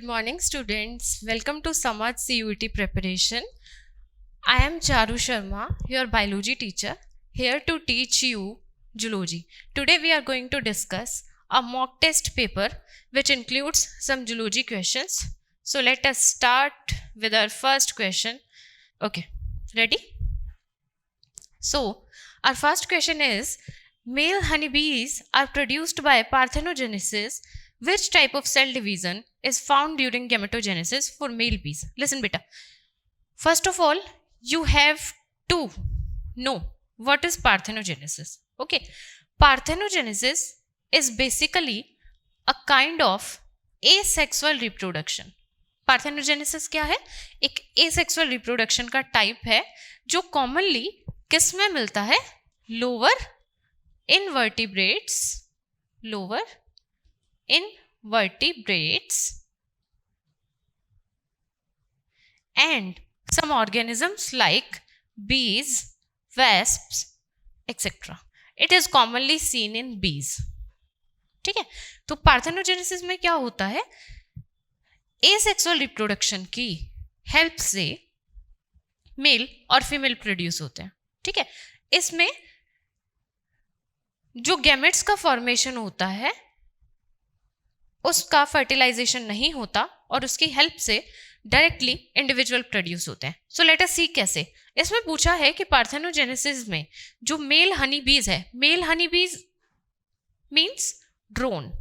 Good morning, students. Welcome to Samaj CUET preparation. I am Charu Sharma, your biology teacher, here to teach you zoology. Today we are going to discuss a mock test paper which includes some zoology questions. So let us start with our first question. Okay, ready? So our first question is, male honeybees are produced by parthenogenesis. Which type of cell division is found during gametogenesis for male bees? Listen beta. First of all, you have to know what is parthenogenesis. Okay, parthenogenesis is basically a kind of asexual reproduction. Parthenogenesis क्या है? एक asexual reproduction का type है जो commonly किस में मिलता है? Lower invertebrates and some organisms like bees, wasps, etc. It is commonly seen in bees. ठीक है, तो पार्थेनोजेनेसिस में क्या होता है? एसेक्सुअल रिप्रोडक्शन की हेल्प से मेल और फीमेल प्रोड्यूस होते हैं. ठीक है, इसमें जो गैमेट्स का फॉर्मेशन होता है उसका फर्टिलाइजेशन नहीं होता और उसकी हेल्प से डायरेक्टली इंडिविजुअल प्रोड्यूस होते हैं. सो लेट अस सी कैसे. इसमें पूछा है कि पार्थेनोजेनेसिस में जो मेल हनी बीज है, मेल हनी बीज मीन्स ड्रोन.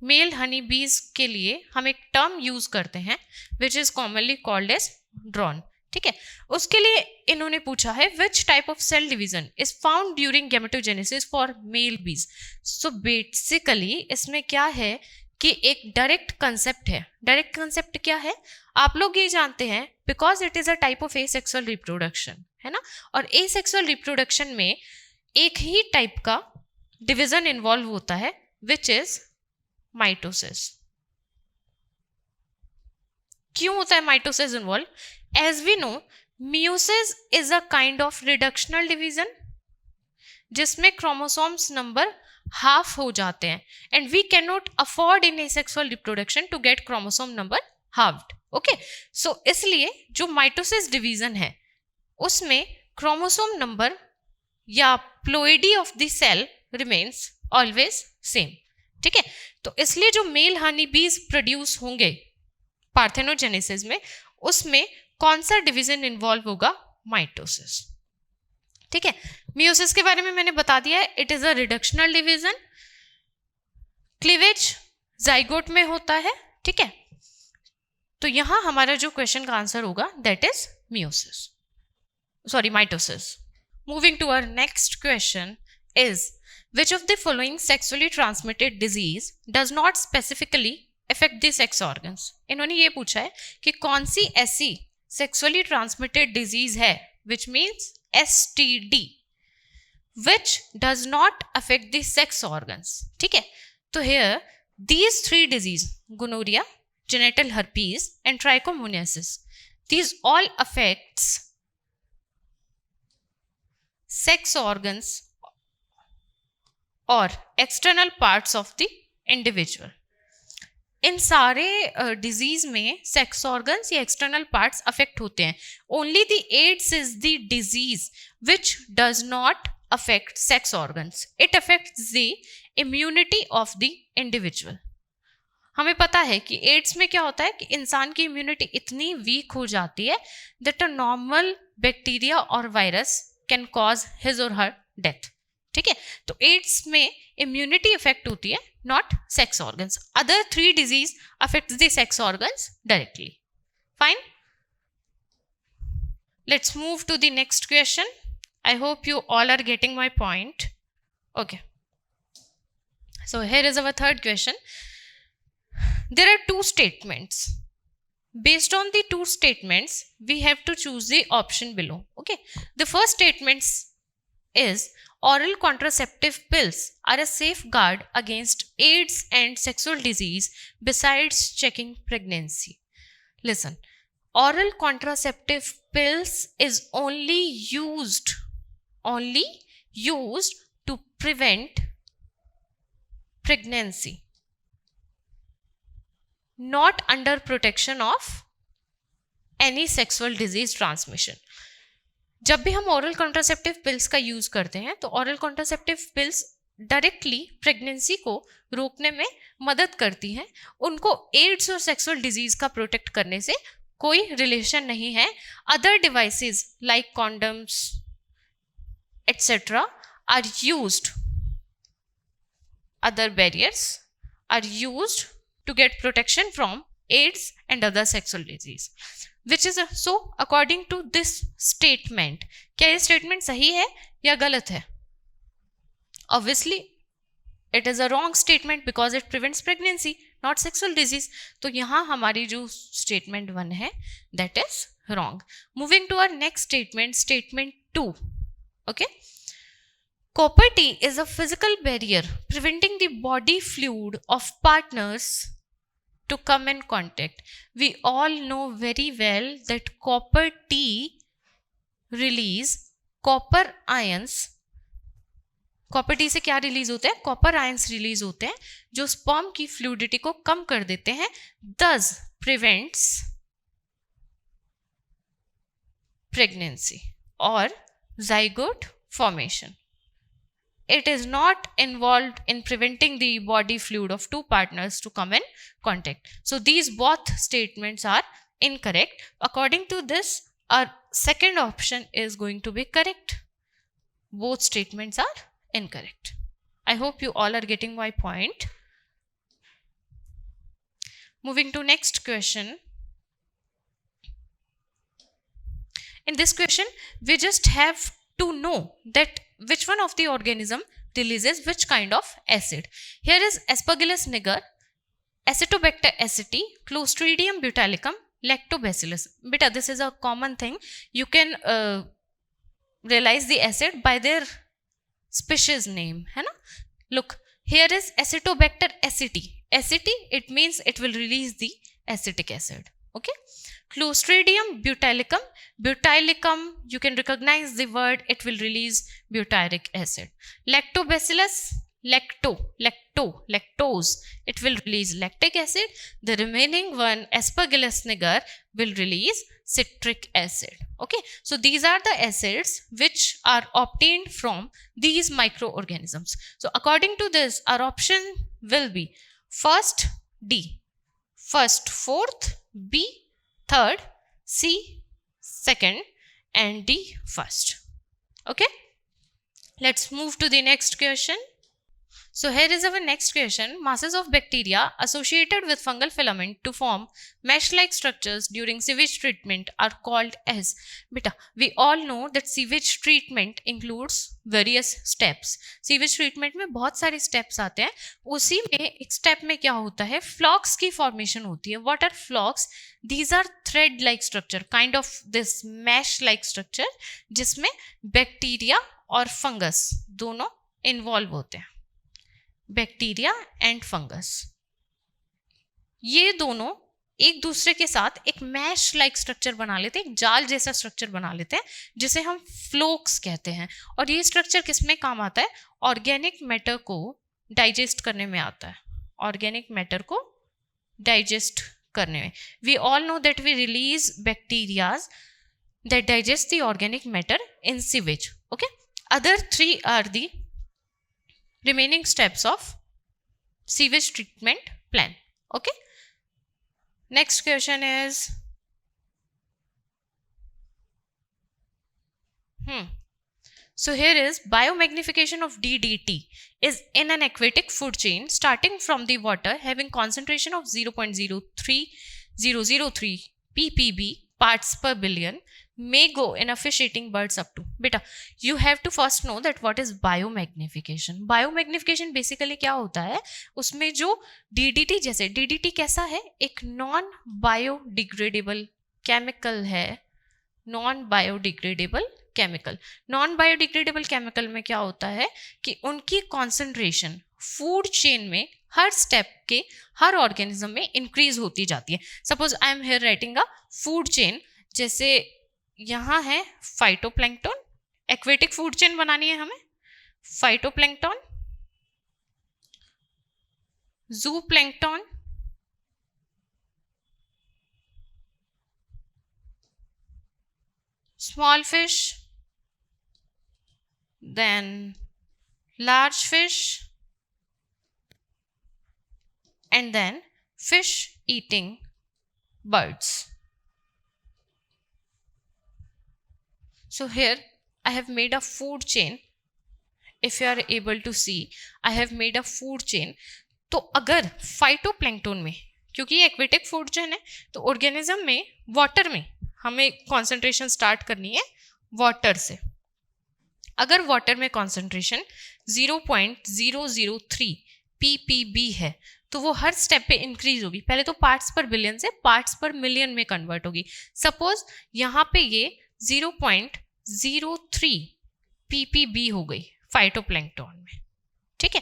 मेल हनी बीज के लिए हम एक टर्म यूज करते हैं which is commonly called as drone. ठीक है, उसके लिए इन्होंने पूछा है which type of cell division is found during gametogenesis for male bees. So basically इसमें क्या है कि एक डायरेक्ट कंसेप्ट है. डायरेक्ट कंसेप्ट क्या है? आप लोग ये जानते हैं because it is a type of asexual reproduction, है ना. और एसेक्सुअल रिप्रोडक्शन में एक ही टाइप का डिवीजन इन्वॉल्व होता है विच इज माइटोसिस. क्यों होता है mitosis involve? As we know, meiosis is a kind of reductional division जिसमें chromosomes number half हो जाते हैं and we cannot afford in asexual reproduction to get chromosome number halved. Okay, so इसलिए जो mitosis division है उसमें chromosome number या ploidy of the cell remains always same. ठीक है, तो इसलिए जो मेल हनी बीज प्रोड्यूस होंगे पार्थेनोजेनेसिस में उसमें कौन सा डिवीजन इन्वॉल्व होगा? माइटोसिस. ठीक है, मियोसिस के बारे में मैंने बता दिया है. It is a reductional division. Cleavage zygote में होता है. ठीक है, तो यहां हमारा जो क्वेश्चन का आंसर होगा that is meiosis, sorry mitosis. Moving to our next question is which of the following sexually transmitted disease does not specifically affect the sex organs. इन्होंने ये पूछा है कि कौन सी ऐसी सेक्सुअली ट्रांसमिटेड डिजीज है which means STD which does not affect the sex organs. ठीक है, तो here these three disease gonorrhoea, genital herpes and trichomoniasis, these all affects sex organs और external parts of the individual. इन सारे disease में sex organs या external parts affect होते हैं. Only the AIDS is the disease which does not affect sex organs. It affects the immunity of the individual. हमें पता है कि एड्स में क्या होता है कि इंसान की इम्यूनिटी इतनी वीक हो जाती है दैट अ नॉर्मल बैक्टीरिया और वायरस कैन कॉज हिज और हर डेथ. ठीक है, तो एड्स में इम्यूनिटी इफेक्ट होती है, not sex organs. Other three disease affects the sex organs directly. Fine. Let's move to the next question. I hope you all are getting my point. Okay. So here is our third question. There are two statements. Based on the two statements, we have to choose the option below. Okay. The first statement is oral contraceptive pills are a safeguard against AIDS and sexual disease besides checking pregnancy. Listen, oral contraceptive pills is only used to prevent pregnancy. not under protection of any sexual disease transmission. जब भी हम oral contraceptive pills का use करते हैं तो oral contraceptive pills directly pregnancy को रोकने में मदद करती हैं, उनको एड्स और सेक्सुअल डिजीज का प्रोटेक्ट करने से कोई रिलेशन नहीं है. Other devices like condoms etc. are used, other barriers are used to get protection from AIDS and other sexual disease. Which is so according to this statement, क्या ये statement सही है या गलत है? Obviously it is a wrong statement because it prevents pregnancy, not sexual disease. तो यहाँ हमारी जो statement 1 है that is wrong. Moving to our next statement, statement 2. Okay. Copper T is a physical barrier preventing the body fluid of partners to come in contact. We all know very well that copper T release copper ions. Copper T से क्या release होते हैं? Copper ions release होते हैं जो sperm की fluidity को कम कर देते हैं, thus prevents pregnancy or zygote formation. It is not involved in preventing the body fluid of two partners to come in contact. So these both statements are incorrect. According to this, our second option is going to be correct. Both statements are incorrect. I hope you all are getting my point. Moving to next question. In this question, we just have to know that which one of the organism releases which kind of acid. Here is Aspergillus niger, Acetobacter aceti, Clostridium botulicum, Lactobacillus. Beta, this is a common thing. You can realize the acid by their species name, है ना? Look, here is Acetobacter aceti. Aceti, it means it will release the acetic acid. Okay. Clostridium botulicum. Botulicum, you can recognize the word, it will release butyric acid. Lactobacillus, lactose, it will release lactic acid. The remaining one, Aspergillus niger, will release citric acid. Okay, so these are the acids which are obtained from these microorganisms. So according to this, our option will be first D, first fourth, B third, C second, and D first. Okay, let's move to the next question. So here is our next question. Masses of bacteria associated with fungal filament to form mesh-like structures during sewage treatment are called as. Beta, we all know that sewage treatment includes various steps. Sewage treatment में बहुत सारे steps आते हैं. उसी में एक step में क्या होता है? Flocks की formation होती है. What are flocks? These are thread-like structure, kind of this mesh-like structure, जिसमें bacteria और fungus दोनों involve होते हैं. बैक्टीरिया एंड फंगस, ये दोनों एक दूसरे के साथ एक मैश लाइक स्ट्रक्चर बना लेते हैं, एक जाल जैसा स्ट्रक्चर बना लेते हैं जिसे हम फ्लोक्स कहते हैं. और ये स्ट्रक्चर किसमें काम आता है? ऑर्गेनिक मैटर को डाइजेस्ट करने में आता है. ऑर्गेनिक मैटर को डाइजेस्ट करने में. We all know that we release bacterias that digest the organic matter in sewage. Okay, other three are the remaining steps of sewage treatment plan. Okay, next question is so here is biomagnification of DDT is in an aquatic food chain starting from the water having concentration of 0.03003 ppb parts per billion may go in a fish eating birds up to. Beta, you have to first know that what is biomagnification. Biomagnification basically क्या होता है? उसमें जो DDT, जैसे DDT कैसा है? एक non biodegradable chemical है. Non biodegradable chemical. Non biodegradable chemical में क्या होता है कि उनकी कॉन्सेंट्रेशन फूड चेन में हर स्टेप के हर ऑर्गेनिज्म में इंक्रीज होती जाती है. Suppose I am here writing a food chain, जैसे यहाँ है फाइटोप्लैंक्टन. एक्वेटिक फूड चेन बनानी है हमें. Phytoplankton, जूप्लैंक्टन, small fish, then large fish, and then fish eating birds. So here I have made a food chain. If you are able to see, I have made a food chain. तो अगर phytoplankton में, क्योंकि ये aquatic food chain है, तो organism में water में हमें कॉन्सेंट्रेशन स्टार्ट करनी है वाटर से. अगर वाटर में कॉन्सेंट्रेशन 0.003 ppb है तो वो हर स्टेप पे इंक्रीज होगी. पहले तो पार्ट्स पर बिलियन से पार्ट्स पर मिलियन में कन्वर्ट होगी. सपोज यहाँ पे ये 0.03 ppb हो गई फाइटोप्लैंक्टन में, ठीक है.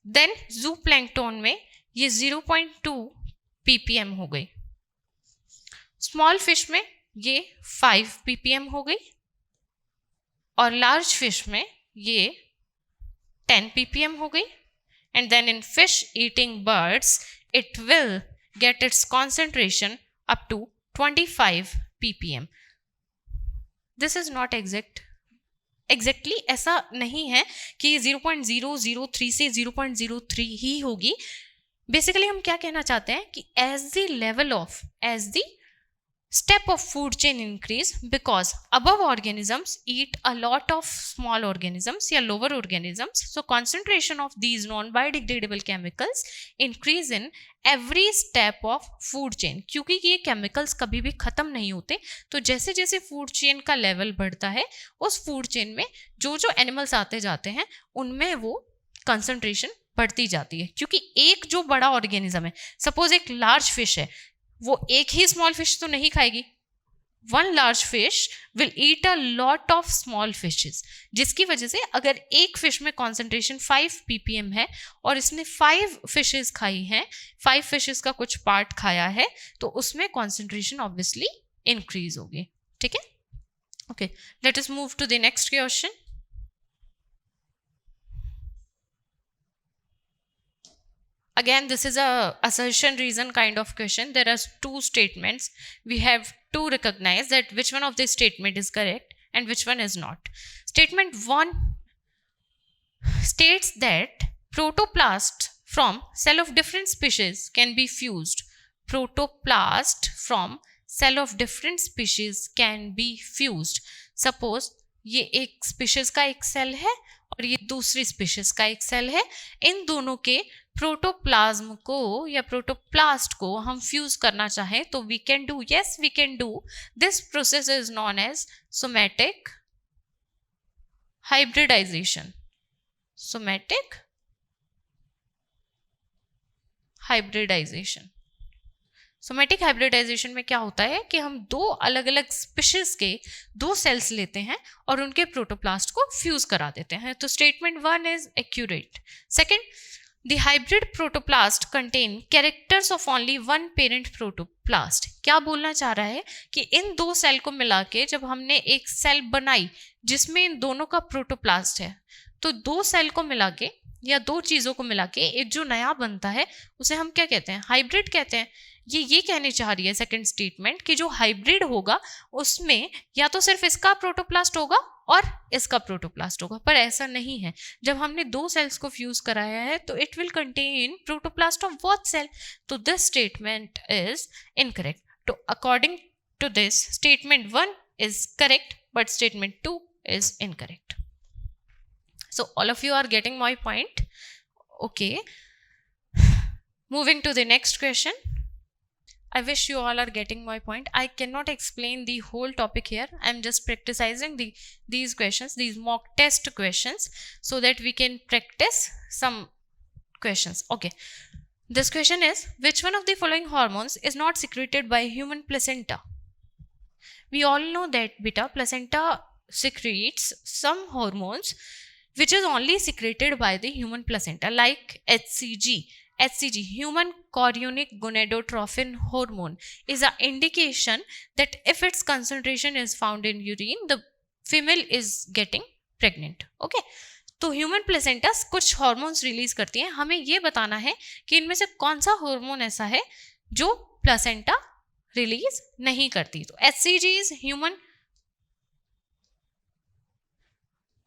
देन ज़ूप्लैंक्टन में ये 0.2 ppm हो गई. स्मॉल फिश में ये 5 ppm हो गई और लार्ज फिश में ये 10 ppm हो गई. And then in fish eating birds it will get its concentration up to 25 ppm. This is not exactly ऐसा नहीं है कि 0.003 से 0.03 ही होगी. बेसिकली हम क्या कहना चाहते हैं कि as the step of food chain increase, because above organisms eat a lot of small organisms या lower organisms, so concentration of these non-biodegradable chemicals increase in every step of food chain. क्योंकि ये chemicals कभी भी ख़त्म नहीं होते, तो जैसे जैसे food chain का level बढ़ता है उस food chain में जो जो animals आते जाते हैं उनमें वो concentration बढ़ती जाती है. क्योंकि एक जो बड़ा organism है, suppose एक large fish है, वो एक ही स्मॉल फिश तो नहीं खाएगी. One large fish will eat a lot of small fishes, जिसकी वजह से अगर एक फिश में कॉन्सेंट्रेशन 5 ppm है और इसने 5 फिशेस खाई हैं, 5 फिशेस का कुछ पार्ट खाया है, तो उसमें कॉन्सेंट्रेशन ऑब्वियसली इंक्रीज होगी. ठीक है. Okay, let us move to the next question. Again, this is a assertion reason kind of question. There are two statements. We have to recognize that which one of the statement is correct and which one is not. Statement 1 states that protoplast from cell of different species can be fused. Protoplast from cell of different species can be fused. Suppose ये एक species का एक cell है और ये दूसरी species का एक सेल है. इन दोनों के प्रोटोप्लाज्म को या प्रोटोप्लास्ट को हम फ्यूज करना चाहें तो we can do. Yes, we can do. This process is known as somatic hybridization. Somatic hybridization. Somatic hybridization में क्या होता है कि हम दो अलग अलग स्पीशीज के दो सेल्स लेते हैं और उनके प्रोटोप्लास्ट को फ्यूज करा देते हैं. तो statement 1 is accurate. Second, the hybrid protoplast contain characters of only one parent protoplast. क्या बोलना चाह रहा है कि इन दो सेल को मिला के जब हमने एक सेल बनाई जिसमें इन दोनों का प्रोटोप्लास्ट है, तो दो सेल को मिला के या दो चीज़ों को मिला के एक जो नया बनता है उसे हम क्या कहते हैं? हाइब्रिड कहते हैं. ये कहने चाह रही है सेकंड स्टेटमेंट कि जो हाइब्रिड होगा उसमें या तो सिर्फ इसका प्रोटोप्लास्ट होगा और इसका प्रोटोप्लास्ट होगा, पर ऐसा नहीं है. जब हमने दो सेल्स को फ्यूज कराया है तो it will contain protoplast of both cell. तो दिस स्टेटमेंट इज इनकरेक्ट. तो according to this statement 1 is correct but statement 2 is incorrect. So all of you are getting my point. Okay, moving to the next question. I wish you all are getting my point. I cannot explain the whole topic here. I'm just practicing these questions, these mock test questions, so that we can practice some questions. Okay, this question is, which one of the following hormones is not secreted by human placenta? We all know that beta placenta secretes some hormones which is only secreted by the human placenta, like HCG. HCG, human chorionic gonadotrophin hormone, is an indication that if its concentration is found in urine, the female is getting pregnant. Okay, तो human placenta कुछ hormones release करती हैं. हमें ये बताना है कि इनमें से कौन सा हार्मोन ऐसा है जो प्लेसेंटा रिलीज नहीं करती. तो HCG is human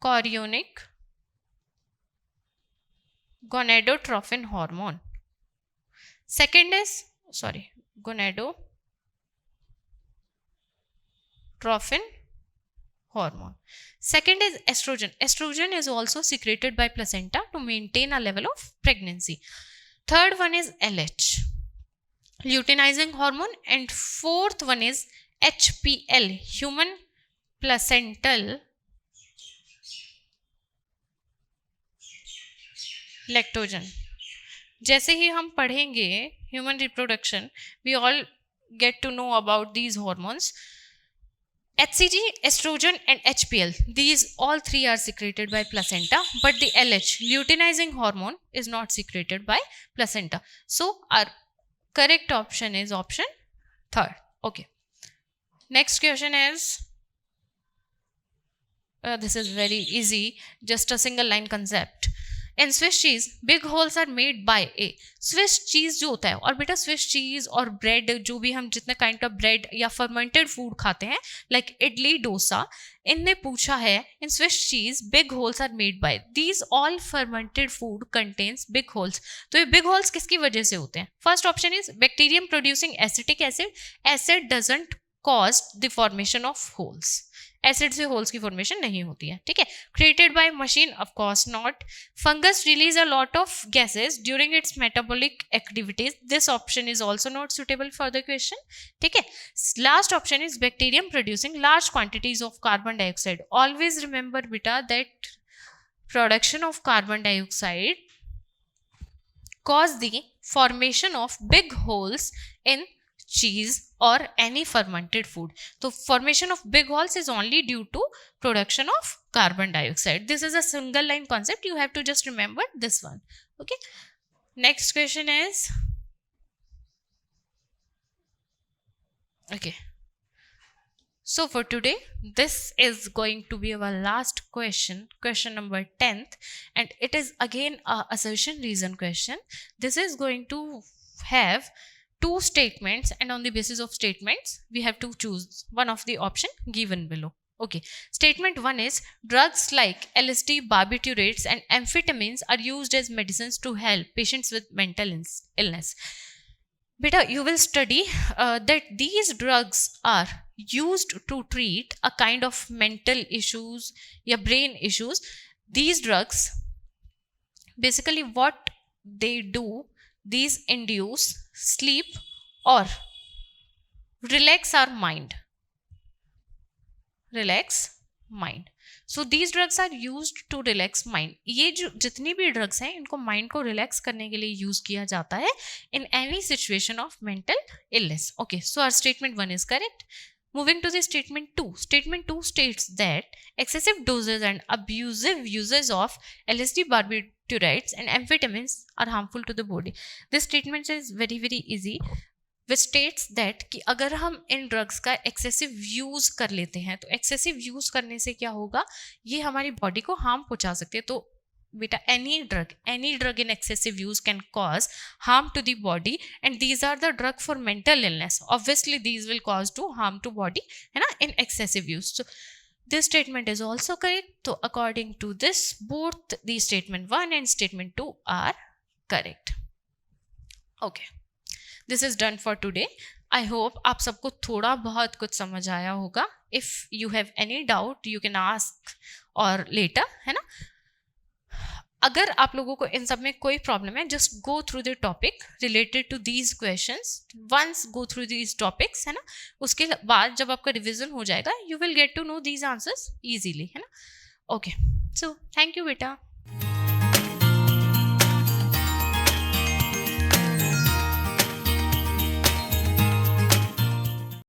chorionic gonadotrophin hormone. Second is gonadotrophin hormone. Second is estrogen. Estrogen is also secreted by placenta to maintain a level of pregnancy. Third one is LH, luteinizing hormone, and fourth one is HPL, human placental lactogen. जैसे ही हम पढ़ेंगे human reproduction, we all get to know about these hormones. HCG, estrogen and HPL, these all three are secreted by placenta, but the LH, luteinizing hormone, is not secreted by placenta. So our correct option is option third. Okay. Next question is, this is very easy, just a single line concept. In Swiss cheese, big holes are made by a Swiss cheese जो होता है, और बेटा Swiss cheese और bread, जो भी हम जितने kind का bread या fermented food खाते हैं, like इडली डोसा, इनने पूछा है in Swiss cheese big holes are made by, these all fermented food contains big holes. तो ये big holes किसकी वजह से होते हैं? First option is bacterium producing acetic acid. Acid doesn't cause the formation of holes. Acid से holes की formation नहीं होती है, ठीक है. Created by machine, of course not. Fungus release a lot of gases during its metabolic activities. This option is also not suitable for the question, ठीक है. Last option is bacterium producing large quantities of carbon dioxide. Always remember बेटा that production of carbon dioxide cause the formation of big holes in cheese or any fermented food. So formation of big holes is only due to production of carbon dioxide. This is a single line concept, you have to just remember this one. Okay, next question is, okay, so for today this is going to be our last question, question number 10th, and it is again a assertion reason question. This is going to have two statements, and on the basis of statements we have to choose one of the option given below. Okay, statement 1 is, drugs like LSD, barbiturates and amphetamines are used as medicines to help patients with mental illness. Beta, you will study that these drugs are used to treat a kind of mental issues या brain issues. These drugs, basically what they do, these induce sleep or relax our mind. Relax mind. So these drugs are used to relax mind. ये जो जितनी भी drugs हैं, इनको mind को relax करने के लिए use किया जाता है in any situation of mental illness. Okay, so our statement 1 is correct. Moving to the statement 2. Statement 2 states that excessive doses and abusive uses of LSD, barbiturates and amphetamines are harmful to the body. This statement is very easy, which states that कि अगर हम इन drugs का excessive use कर लेते हैं तो excessive use करने से क्या होगा, ये हमारी बॉडी को हार्म पहुंचा सकते हैं. तो बेटा any drug in excessive use can cause harm to the body, and these are the drug for mental illness. Obviously these will cause to harm to body है ना in excessive use. So this statement is also correct. So according to this, both the statement 1 and statement 2 are correct. Okay, this is done for today. I hope आप सबको थोड़ा बहुत कुछ समझ आया होगा. If you have any doubt you can ask or later, है ना. अगर आप लोगों को इन सब में कोई प्रॉब्लम है, just go through the topic related to these questions. Once go through these topics, है ना, उसके बाद जब आपका रिवीजन हो जाएगा you will get to know these answers easily, है ना. ओके, सो थैंक यू बेटा.